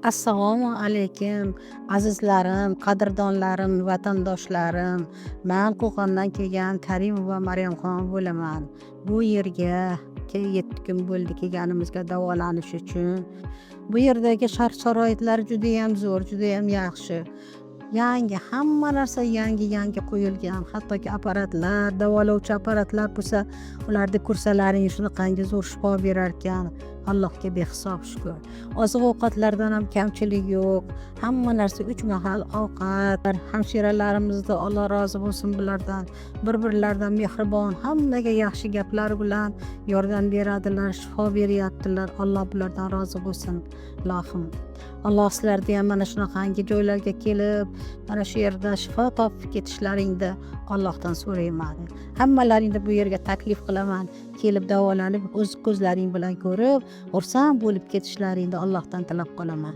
Assalomu alaykum azizlarim, qadrdonlarim, vatandoshlarim. Men Qo'qondan kelgan Karimova Maryamxon bo'laman. Bu yerga 7 kun bo'ldi kelganimizga davolanish uchun. Bu yerdagi shart-sharoitlar juda ham zo'r, juda ham yaxshi. Yangi hamma narsa yangi qo'yilgan. Hattoki apparatlar, davolovchi apparatlar bo'lsa, ularni kursalaring shunaqangi zo'r shifo berar ekan. Allohga behisob shukr. Oziq-ovqatlardan ham kamchilik yo'q. Hamma narsa 3 mahal ovqat. Hamshiralarimizni Alloh rozi bo'lsin bulardan. Bir-birlaridan mehribon, hammaga yaxshi gaplar bilan yordam beradilar, shifo beryaptilar. Alloh bulardan rozi bo'lsin. Ilohim. Alloh sizlarni ham mana shunaqangi joylarga kelib, mana shu yerda shifo topib ketishlaringni Allohdan so'rayman. Hammalaringni bu yerga taklif qilaman. Kelib davolanib, o'z ko'zlaring bilan ko'rib, xursand bo'lib ketishlaringni Allohdan tilab qolaman.